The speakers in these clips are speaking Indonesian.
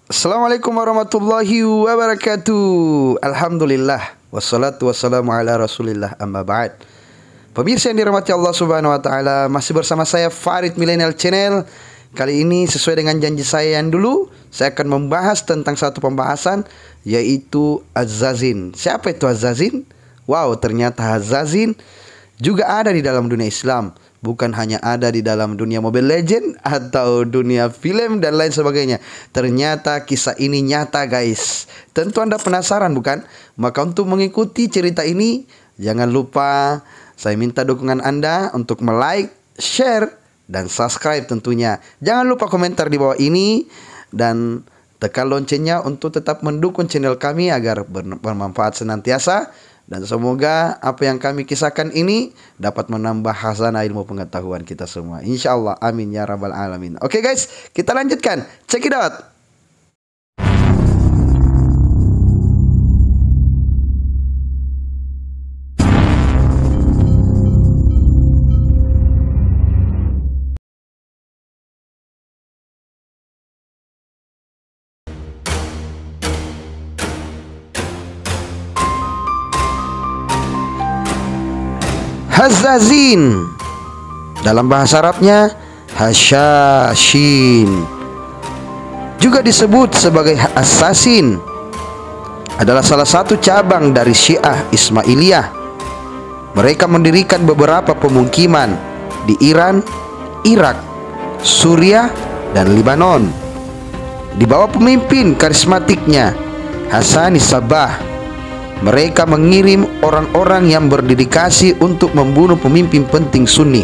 Assalamualaikum warahmatullahi wabarakatuh. Alhamdulillah wassalatu wassalamu ala rasulillah amma ba'd. Pemirsa yang dirahmati Allah subhanahu wa ta'ala, masih bersama saya Farid Millennial Channel. Kali ini sesuai dengan janji saya yang dulu, saya akan membahas tentang satu pembahasan, yaitu Azzazin. Siapa itu Azzazin? Wow, ternyata Azzazin juga ada di dalam dunia Islam. Bukan hanya ada di dalam dunia Mobile Legend atau dunia film dan lain sebagainya. Ternyata kisah ini nyata, guys. Tentu Anda penasaran, bukan? Maka untuk mengikuti cerita ini, jangan lupa saya minta dukungan Anda untuk like, share, dan subscribe tentunya. Jangan lupa komentar di bawah ini dan tekan loncengnya untuk tetap mendukung channel kami agar bermanfaat senantiasa. Dan semoga apa yang kami kisahkan ini dapat menambah khazanah ilmu pengetahuan kita semua. Insya Allah, amin ya rabbal alamin. Oke guys, kita lanjutkan. Check it out. Azzazin dalam bahasa Arabnya Hasyashin, juga disebut sebagai assassin, adalah salah satu cabang dari Syiah Ismailiyah. Mereka mendirikan beberapa pemukiman di Iran, Irak, Suriah, dan Lebanon di bawah pemimpin karismatiknya Hasani Sabbah. Mereka mengirim orang-orang yang berdedikasi untuk membunuh pemimpin penting Sunni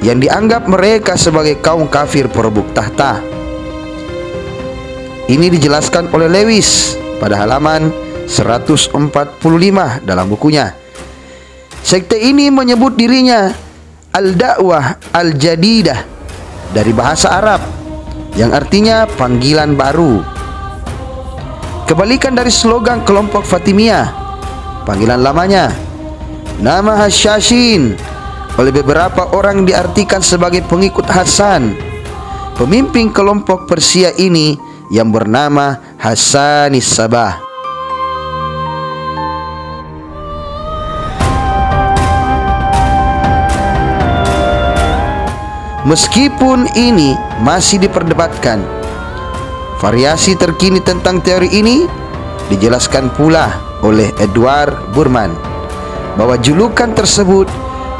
yang dianggap mereka sebagai kaum kafir perebut tahta. Ini dijelaskan oleh Lewis pada halaman 145 dalam bukunya. Sekte ini menyebut dirinya Al-Da'wah Al-Jadidah dari bahasa Arab yang artinya panggilan baru. Kebalikan dari slogan kelompok Fatimiyah, panggilan lamanya. Nama Hasyashin oleh beberapa orang diartikan sebagai pengikut Hasan, pemimpin kelompok Persia ini yang bernama Hasani Sabbah. Meskipun ini masih diperdebatkan, variasi terkini tentang teori ini dijelaskan pula oleh Edward Burman bahwa julukan tersebut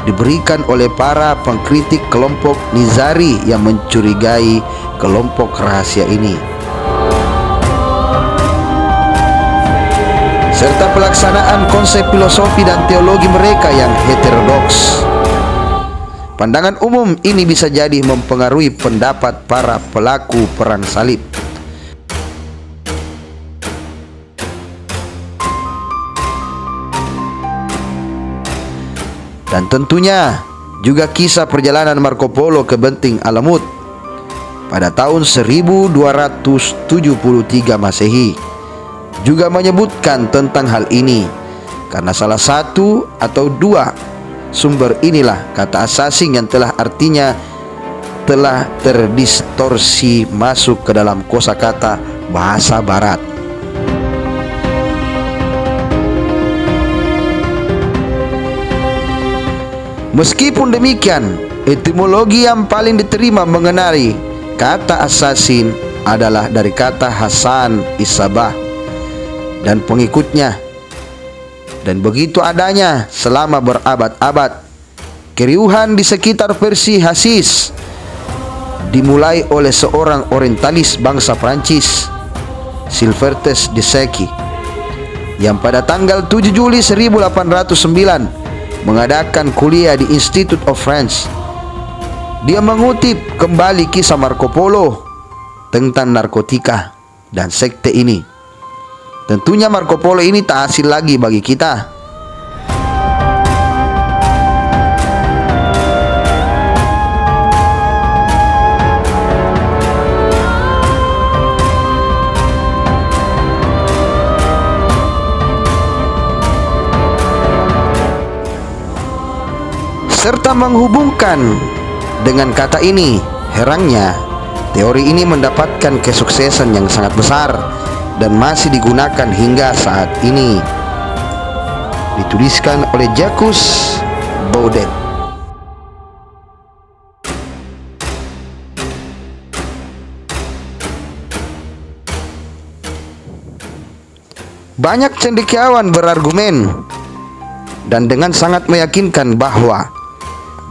diberikan oleh para pengkritik kelompok Nizari yang mencurigai kelompok rahasia ini, serta pelaksanaan konsep filosofi dan teologi mereka yang heterodoks. Pandangan umum ini bisa jadi mempengaruhi pendapat para pelaku perang salib. Dan tentunya juga kisah perjalanan Marco Polo ke Benting Alamut pada tahun 1273 Masehi juga menyebutkan tentang hal ini, karena salah satu atau dua sumber inilah kata assassin yang artinya telah terdistorsi masuk ke dalam kosakata bahasa barat. Meskipun demikian, etimologi yang paling diterima mengenai kata assassin adalah dari kata Hasan Is-Sabbah dan pengikutnya. Dan begitu adanya selama berabad-abad. Keriuhan di sekitar versi Hasis dimulai oleh seorang orientalis bangsa Prancis, Sylvestre de Seki, yang pada tanggal 7 Juli 1809 mengadakan kuliah di Institute of France. Dia mengutip kembali kisah Marco Polo tentang narkotika dan sekte ini. Tentunya Marco Polo ini tak asing lagi bagi kita. Serta menghubungkan dengan kata ini. Herangnya, Teori ini mendapatkan kesuksesan yang sangat besar dan masih digunakan hingga saat ini. Dituliskan oleh Jacques Baudet. Banyak cendekiawan berargumen dan dengan sangat meyakinkan bahwa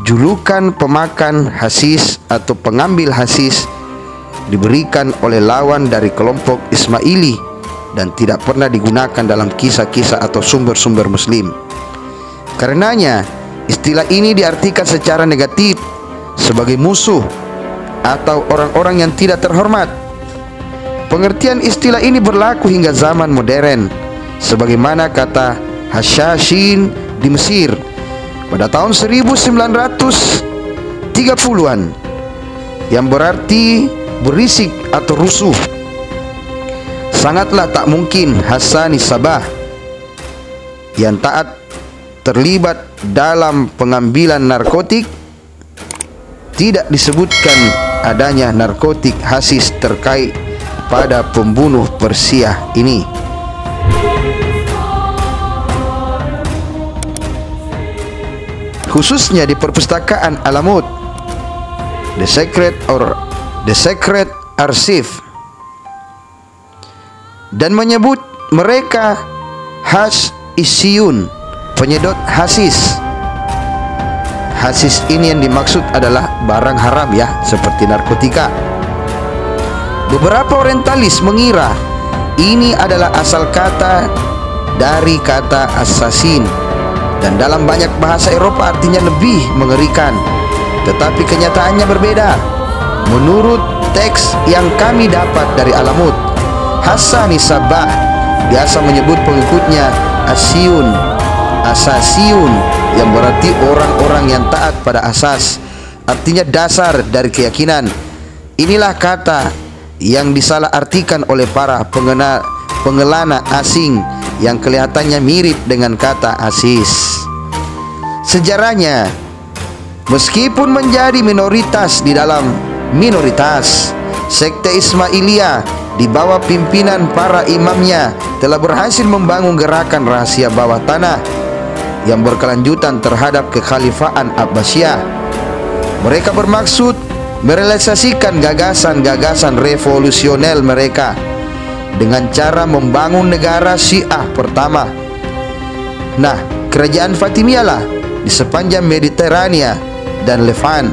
julukan pemakan hasis atau pengambil hasis diberikan oleh lawan dari kelompok Ismaili dan tidak pernah digunakan dalam kisah-kisah atau sumber-sumber Muslim. Karenanya, istilah ini diartikan secara negatif sebagai musuh atau orang-orang yang tidak terhormat. Pengertian istilah ini berlaku hingga zaman modern, sebagaimana kata Hashashin di Mesir pada tahun 1930-an yang berarti berisik atau rusuh. Sangatlah tak mungkin Hassani Sabah yang taat terlibat dalam pengambilan narkotik tidak disebutkan adanya narkotik hasis terkait pada pembunuh Persia ini. Khususnya di perpustakaan Alamut, The Secret Archive, dan menyebut mereka Hasisiyun, penyedot hasis. Hasis ini yang dimaksud adalah barang haram ya, seperti narkotika. Beberapa orientalis mengira ini adalah asal kata dari kata assassin, dan dalam banyak bahasa Eropa artinya lebih mengerikan. Tetapi kenyataannya berbeda. Menurut teks yang kami dapat dari Alamut, Hassani Sabah biasa menyebut pengikutnya Asasiyun, yang berarti orang-orang yang taat pada asas, artinya dasar dari keyakinan. Inilah kata yang disalahartikan oleh para pengelana asing yang kelihatannya mirip dengan kata asis. Sejarahnya, meskipun menjadi minoritas di dalam minoritas, sekte Ismailiyah di bawah pimpinan para imamnya telah berhasil membangun gerakan rahasia bawah tanah yang berkelanjutan terhadap kekhalifahan Abbasiyah. Mereka bermaksud merealisasikan gagasan-gagasan revolusioner mereka dengan cara membangun negara Syiah pertama. Nah, kerajaan Fatimiyah lah di sepanjang Mediterania dan Levant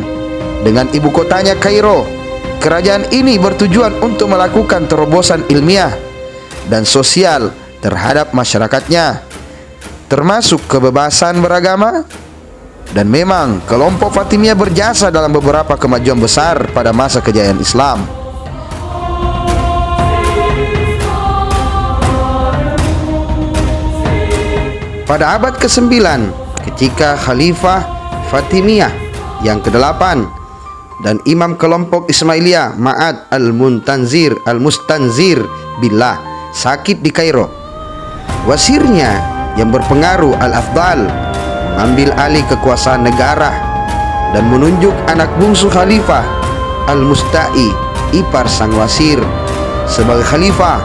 dengan ibu kotanya Kairo. Kerajaan ini bertujuan untuk melakukan terobosan ilmiah dan sosial terhadap masyarakatnya, termasuk kebebasan beragama. Dan memang kelompok Fatimiyah berjasa dalam beberapa kemajuan besar pada masa kejayaan Islam. Pada abad ke-9, ketika Khalifah Fatimiyah yang ke-8 dan imam kelompok Ismailiyah Ma'ad al-Mustanzir Billah sakit di Kairo, wasirnya yang berpengaruh Al-Afdal mengambil alih kekuasaan negara dan menunjuk anak bungsu Khalifah Al-Musta'i, ipar sang wasir, sebagai khalifah.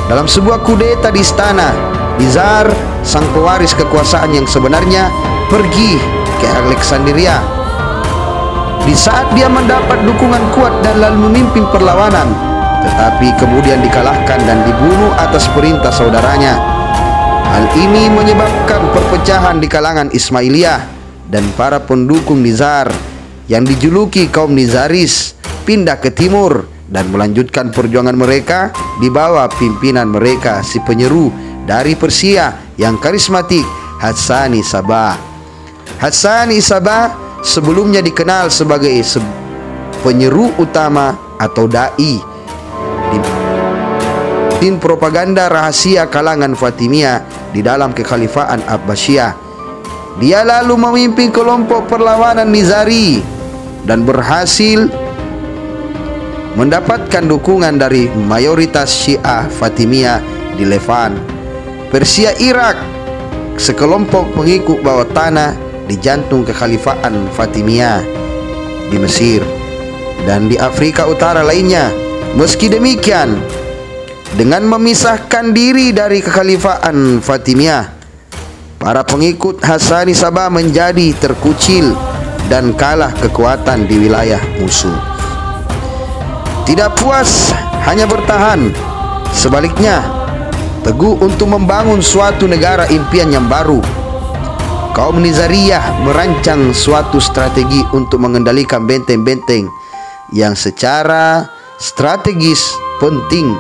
Dalam sebuah kudeta di istana, Nizar, sang pewaris kekuasaan yang sebenarnya, pergi ke Alexandria. Di saat dia mendapat dukungan kuat dan lalu memimpin perlawanan, tetapi kemudian dikalahkan dan dibunuh atas perintah saudaranya. Hal ini menyebabkan perpecahan di kalangan Ismailiyah, dan para pendukung Nizar yang dijuluki kaum Nizaris pindah ke timur dan melanjutkan perjuangan mereka di bawah pimpinan mereka, si penyeru dari Persia yang karismatik, Hassani Sabah. Hassani Sabah sebelumnya dikenal sebagai penyeru utama atau dai di propaganda rahasia kalangan Fatimiyah di dalam kekhalifahan Abbasiyah. Dia lalu memimpin kelompok perlawanan Nizari dan berhasil mendapatkan dukungan dari mayoritas Syiah Fatimiyah di Levant, Persia, Irak, sekelompok pengikut bawah tanah di jantung kekhalifahan Fatimiyah di Mesir, dan di Afrika Utara lainnya. Meski demikian, dengan memisahkan diri dari kekhalifahan Fatimiyah, para pengikut Hasani Sabah menjadi terkucil dan kalah kekuatan di wilayah musuh. Tidak puas hanya bertahan, sebaliknya teguh untuk membangun suatu negara impian yang baru. Kaum Nizariyah merancang suatu strategi untuk mengendalikan benteng-benteng yang secara strategis penting.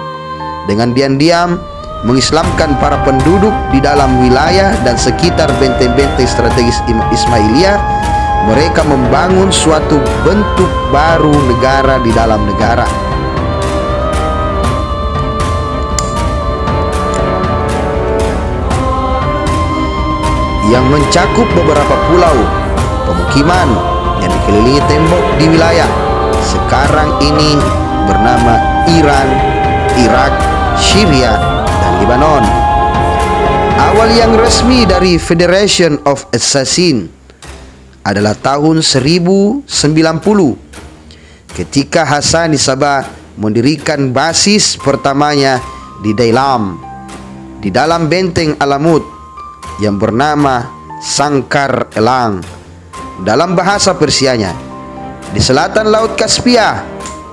Dengan diam-diam mengislamkan para penduduk di dalam wilayah dan sekitar benteng-benteng strategis Ismailiyah, mereka membangun suatu bentuk baru negara di dalam negara. Yang mencakup beberapa pulau, pemukiman yang dikelilingi tembok di wilayah sekarang ini bernama Iran, Irak, Syria, dan Lebanon. Awal yang resmi dari Federation of Assassins adalah tahun 1090 ketika Hasani Sabah mendirikan basis pertamanya di Dailam, di dalam benteng Alamut yang bernama Sangkar Elang dalam bahasa Persianya. Di selatan Laut Kaspia,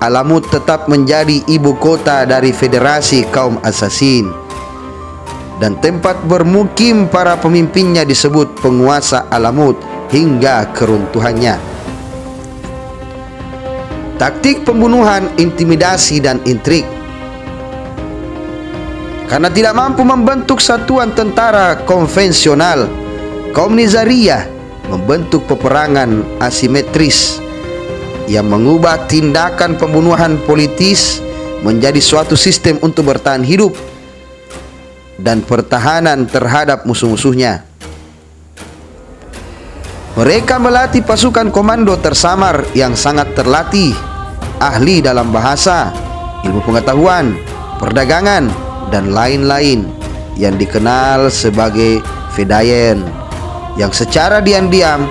Alamut tetap menjadi ibu kota dari Federasi Kaum Assassin, dan tempat bermukim para pemimpinnya disebut penguasa Alamut hingga keruntuhannya. Taktik pembunuhan, intimidasi, dan intrik. Karena tidak mampu membentuk satuan tentara konvensional, kaum Nizariyah membentuk peperangan asimetris yang mengubah tindakan pembunuhan politis menjadi suatu sistem untuk bertahan hidup dan pertahanan terhadap musuh-musuhnya. Mereka melatih pasukan komando tersamar yang sangat terlatih, ahli dalam bahasa, ilmu pengetahuan, perdagangan, dan lain-lain yang dikenal sebagai Fedayen, yang secara diam-diam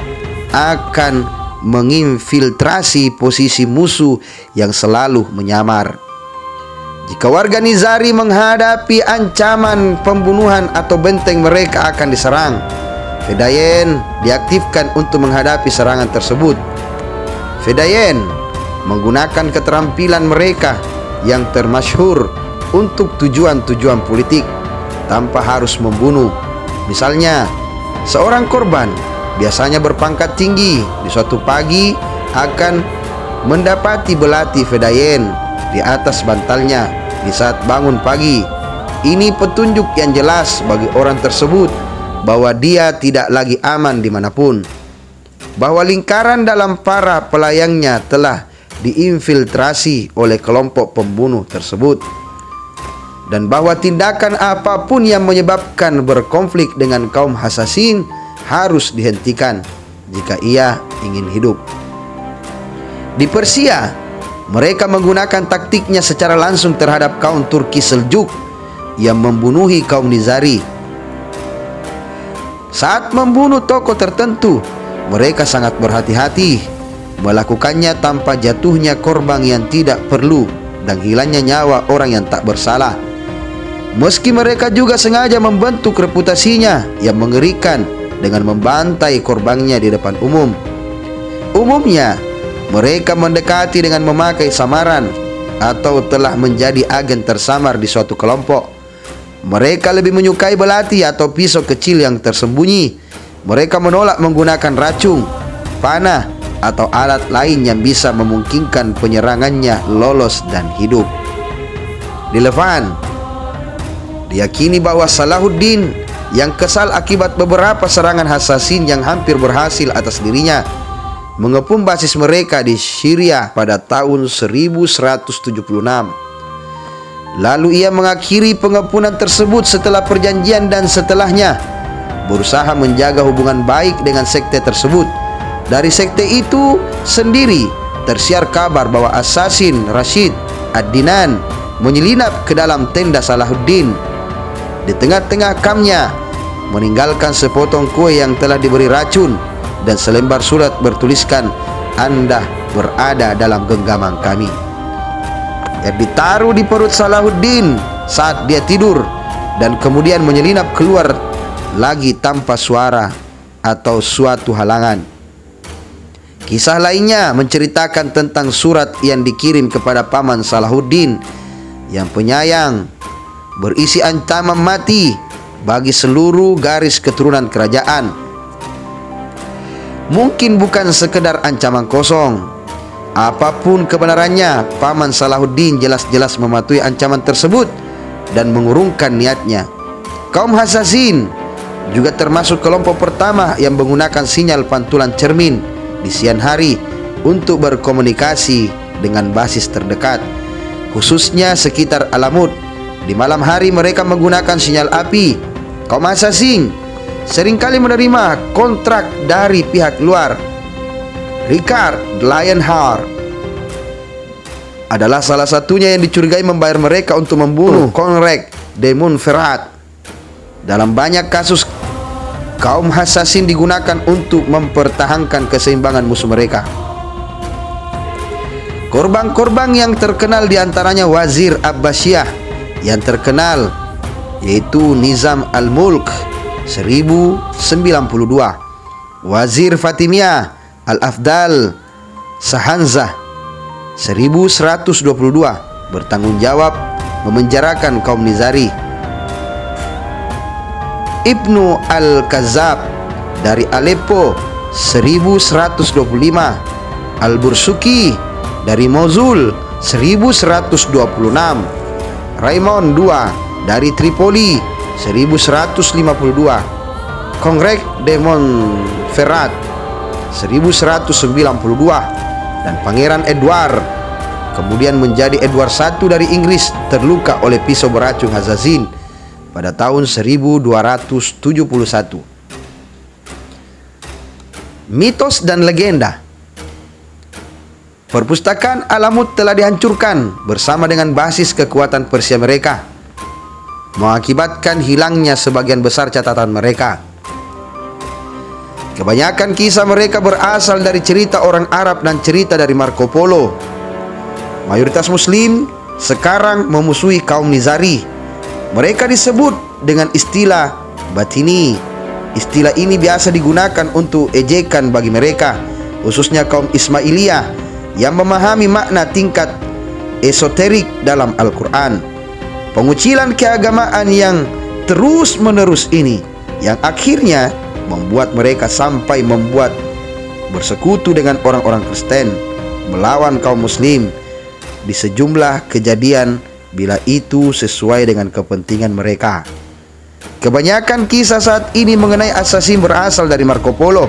akan menginfiltrasi posisi musuh yang selalu menyamar. Jika warga Nizari menghadapi ancaman pembunuhan atau benteng mereka akan diserang, Fedayen diaktifkan untuk menghadapi serangan tersebut. Fedayen menggunakan keterampilan mereka yang termasyhur untuk tujuan-tujuan politik tanpa harus membunuh. Misalnya, seorang korban biasanya berpangkat tinggi di suatu pagi akan mendapati belati Fedayen di atas bantalnya di saat bangun pagi. Ini petunjuk yang jelas bagi orang tersebut bahwa dia tidak lagi aman dimanapun, bahwa lingkaran dalam para pelayangnya telah diinfiltrasi oleh kelompok pembunuh tersebut, dan bahwa tindakan apapun yang menyebabkan berkonflik dengan kaum Hassassin harus dihentikan jika ia ingin hidup. Di Persia, mereka menggunakan taktiknya secara langsung terhadap kaum Turki Seljuk yang membunuhi kaum Nizari. Saat membunuh tokoh tertentu, mereka sangat berhati-hati, melakukannya tanpa jatuhnya korban yang tidak perlu dan hilangnya nyawa orang yang tak bersalah. Meski mereka juga sengaja membentuk reputasinya yang mengerikan dengan membantai korbannya di depan umum. Umumnya, mereka mendekati dengan memakai samaran atau telah menjadi agen tersamar di suatu kelompok. Mereka lebih menyukai belati atau pisau kecil yang tersembunyi. Mereka menolak menggunakan racun, panah, atau alat lain yang bisa memungkinkan penyerangannya lolos dan hidup. Di Levant, diyakini bahwa Salahuddin yang kesal akibat beberapa serangan Hassassin yang hampir berhasil atas dirinya mengepung basis mereka di Syria pada tahun 1176. Lalu ia mengakhiri pengepungan tersebut setelah perjanjian dan setelahnya berusaha menjaga hubungan baik dengan sekte tersebut. Dari sekte itu sendiri tersiar kabar bahwa assassin Rashid Ad-Dinan menyelinap ke dalam tenda Salahuddin. Di tengah-tengah kampnya meninggalkan sepotong kue yang telah diberi racun dan selembar surat bertuliskan, "Anda berada dalam genggaman kami. Yang ditaruh di perut Salahuddin saat dia tidur dan kemudian menyelinap keluar lagi tanpa suara atau suatu halangan. Kisah lainnya menceritakan tentang surat yang dikirim kepada paman Salahuddin yang penyayang, berisi ancaman mati bagi seluruh garis keturunan kerajaan. Mungkin bukan sekedar ancaman kosong. Apapun kebenarannya, paman Salahuddin jelas-jelas mematuhi ancaman tersebut dan mengurungkan niatnya. Kaum Hassassin juga termasuk kelompok pertama yang menggunakan sinyal pantulan cermin di siang hari untuk berkomunikasi dengan basis terdekat, khususnya sekitar Alamut. Di malam hari mereka menggunakan sinyal api. Kaum Hassassin seringkali menerima kontrak dari pihak luar. Richard Lionheart adalah salah satunya yang dicurigai membayar mereka untuk membunuh Conrad de Montferrat. Dalam banyak kasus, kaum Hassassin digunakan untuk mempertahankan keseimbangan musuh mereka. Korban-korban yang terkenal diantaranya Wazir Abbasiyah yang terkenal, yaitu Nizam al-Mulk 1092, Wazir Fatimiyah Al-Afdal Sahanzah 1122 bertanggung jawab memenjarakan kaum Nizari. Ibnu Al-Kazzab dari Aleppo 1125, Al-Bursuki dari Mosul 1126, Raymond II dari Tripoli 1152, Conrad de Montferrat 1192, dan Pangeran Edward kemudian menjadi Edward I dari Inggris terluka oleh pisau beracun Hassassin pada tahun 1271. Mitos dan legenda. Perpustakaan Alamut telah dihancurkan bersama dengan basis kekuatan Persia mereka, mengakibatkan hilangnya sebagian besar catatan mereka. Kebanyakan kisah mereka berasal dari cerita orang Arab dan cerita dari Marco Polo. Mayoritas Muslim sekarang memusuhi kaum Nizari. Mereka disebut dengan istilah batini. Istilah ini biasa digunakan untuk ejekan bagi mereka, khususnya kaum Ismailiyah yang memahami makna tingkat esoterik dalam Al-Quran. Pengucilan keagamaan yang terus-menerus ini yang akhirnya membuat mereka sampai membuat bersekutu dengan orang-orang Kristen melawan kaum Muslim di sejumlah kejadian bila itu sesuai dengan kepentingan mereka. Kebanyakan kisah saat ini mengenai Hassassin berasal dari Marco Polo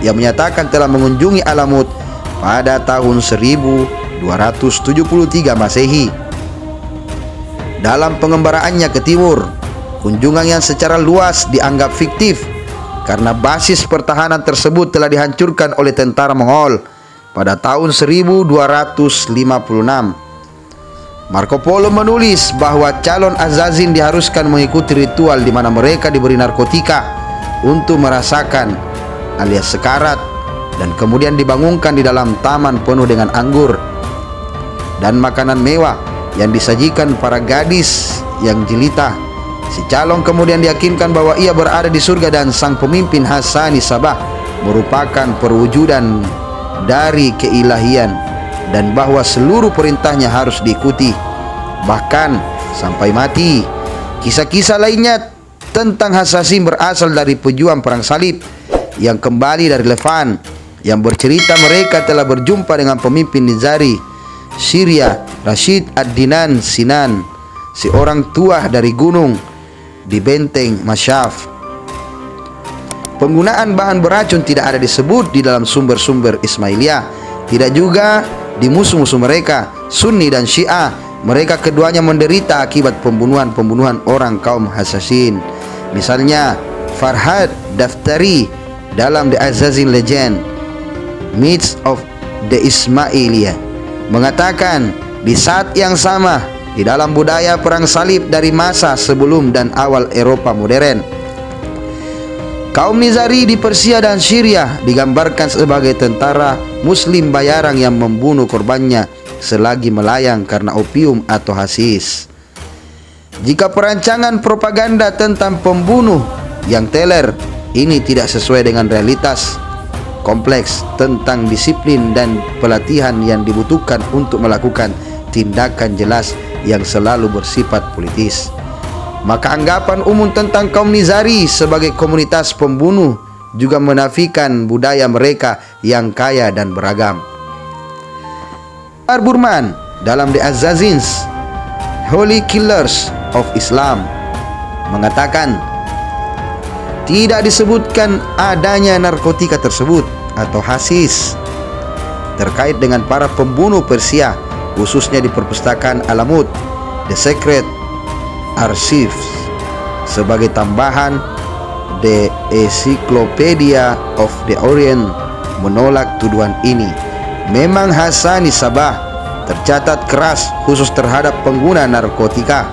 yang menyatakan telah mengunjungi Alamut pada tahun 1273 Masehi. Dalam pengembaraannya ke timur, kunjungan yang secara luas dianggap fiktif karena basis pertahanan tersebut telah dihancurkan oleh tentara Mongol pada tahun 1256. Marco Polo menulis bahwa calon Hassassin diharuskan mengikuti ritual di mana mereka diberi narkotika untuk merasakan alias sekarat dan kemudian dibangunkan di dalam taman penuh dengan anggur dan makanan mewah yang disajikan para gadis yang jelita. Si calon kemudian diyakinkan bahwa ia berada di surga dan sang pemimpin Hassani Sabah merupakan perwujudan dari keilahian dan bahwa seluruh perintahnya harus diikuti, bahkan sampai mati. Kisah-kisah lainnya tentang Hassassin berasal dari pejuang perang salib yang kembali dari Levant, yang bercerita mereka telah berjumpa dengan pemimpin Nizari Syria, Rashid ad-Dinan Sinan, seorang tua dari gunung di benteng Masyaf. Penggunaan bahan beracun tidak ada disebut di dalam sumber-sumber Ismailiyah, tidak juga di musuh-musuh mereka, Sunni dan Syiah. Mereka keduanya menderita akibat pembunuhan-pembunuhan orang kaum Hassassin. Misalnya Farhad Daftari dalam The Hassassin Legend, Myths of the Ismailiyah, mengatakan di saat yang sama di dalam budaya perang salib dari masa sebelum dan awal Eropa modern, Kaum Nizari di Persia dan Syria digambarkan sebagai tentara Muslim bayaran yang membunuh korbannya selagi melayang karena opium atau hasis. Jika perancangan propaganda tentang pembunuh yang teler ini tidak sesuai dengan realitas kompleks tentang disiplin dan pelatihan yang dibutuhkan untuk melakukan tindakan jelas yang selalu bersifat politis, maka anggapan umum tentang kaum Nizari sebagai komunitas pembunuh juga menafikan budaya mereka yang kaya dan beragam. Burman dalam The Assassins, Holy Killers of Islam mengatakan tidak disebutkan adanya narkotika tersebut atau hasis terkait dengan para pembunuh Persia, khususnya di perpustakaan Alamut, The Secret Archives. Sebagai tambahan, The Encyclopedia of the Orient menolak tuduhan ini. Memang Hassani Sabah tercatat keras khusus terhadap pengguna narkotika.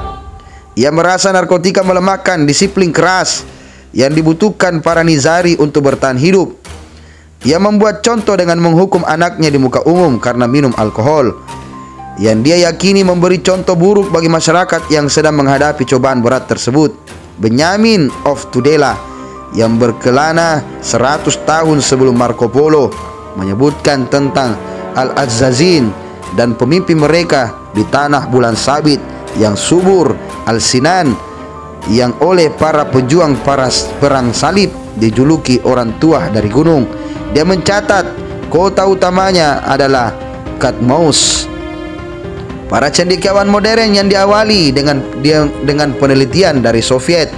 Ia merasa narkotika melemahkan disiplin keras yang dibutuhkan para Nizari untuk bertahan hidup. Ia membuat contoh dengan menghukum anaknya di muka umum karena minum alkohol, yang dia yakini memberi contoh buruk bagi masyarakat yang sedang menghadapi cobaan berat tersebut. Benyamin of Tudela yang berkelana 100 tahun sebelum Marco Polo menyebutkan tentang Al-Azzazin dan pemimpin mereka di tanah bulan sabit yang subur, Al-Sinan, yang oleh para pejuang perang salib dijuluki orang tua dari gunung. Dia mencatat kota utamanya adalah Katmos. Para cendekiawan modern yang diawali dengan penelitian dari Soviet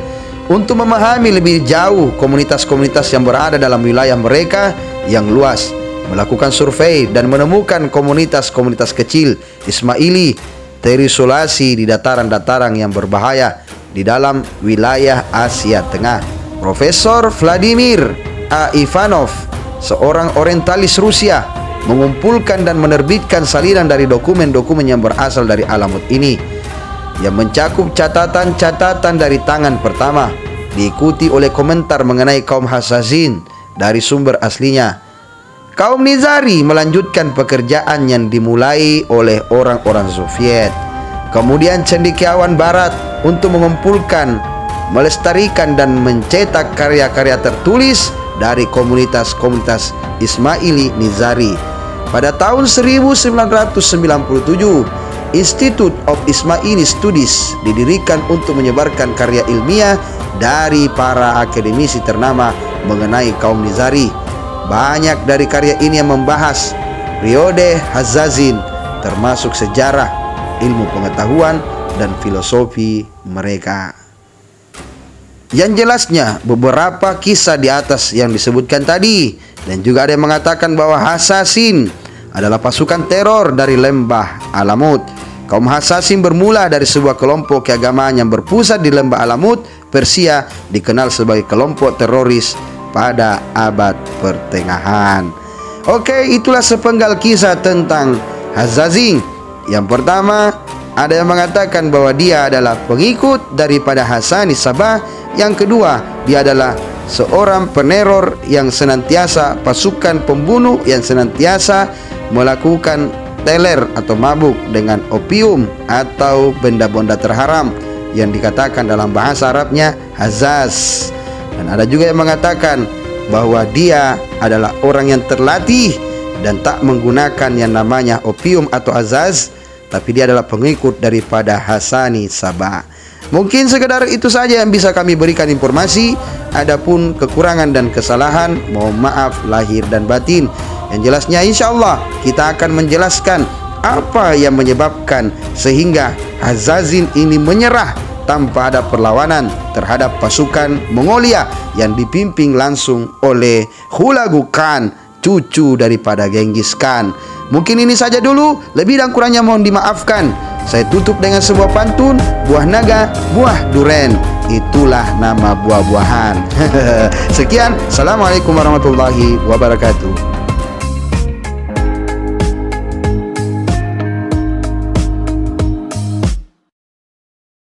untuk memahami lebih jauh komunitas-komunitas yang berada dalam wilayah mereka yang luas, melakukan survei dan menemukan komunitas-komunitas kecil Ismaili terisolasi di dataran-dataran yang berbahaya di dalam wilayah Asia Tengah. Profesor Vladimir A. Ivanov, seorang orientalis Rusia, mengumpulkan dan menerbitkan salinan dari dokumen-dokumen yang berasal dari Alamut ini, yang mencakup catatan-catatan dari tangan pertama, diikuti oleh komentar mengenai kaum Hassazin dari sumber aslinya. Kaum Nizari melanjutkan pekerjaan yang dimulai oleh orang-orang Soviet, kemudian cendekiawan Barat untuk mengumpulkan, melestarikan dan mencetak karya-karya tertulis dari komunitas-komunitas Ismaili Nizari. Pada tahun 1997, Institute of Ismaili Studies didirikan untuk menyebarkan karya ilmiah dari para akademisi ternama mengenai kaum Nizari. Banyak dari karya ini yang membahas periode Hazzazin, termasuk sejarah, ilmu pengetahuan, dan filosofi mereka. Yang jelasnya beberapa kisah di atas yang disebutkan tadi, dan juga ada yang mengatakan bahwa Hassazin adalah pasukan teror dari lembah Alamut. Kaum Hassazin bermula dari sebuah kelompok keagamaan yang berpusat di lembah Alamut, Persia, dikenal sebagai kelompok teroris pada abad pertengahan. Oke, itulah sepenggal kisah tentang Hassazin. Yang pertama, ada yang mengatakan bahwa dia adalah pengikut daripada Hassani Sabah. Yang kedua, dia adalah seorang peneror yang senantiasa, pasukan pembunuh yang senantiasa melakukan teler atau mabuk dengan opium atau benda-benda terharam yang dikatakan dalam bahasa Arabnya hazaz. Dan ada juga yang mengatakan bahwa dia adalah orang yang terlatih dan tak menggunakan yang namanya opium atau azaz, tapi dia adalah pengikut daripada Hassani Sabah. Mungkin sekedar itu saja yang bisa kami berikan informasi. Adapun kekurangan dan kesalahan, mohon maaf lahir dan batin. Yang jelasnya insya Allah kita akan menjelaskan apa yang menyebabkan sehingga Hassazin ini menyerah tanpa ada perlawanan terhadap pasukan Mongolia yang dipimpin langsung oleh Hulagu Khan, cucu daripada Genghis Khan. Mungkin ini saja dulu, lebih dan kurangnya mohon dimaafkan. Saya tutup dengan sebuah pantun, buah naga, buah duren, itulah nama buah-buahan. Sekian, assalamualaikum warahmatullahi wabarakatuh.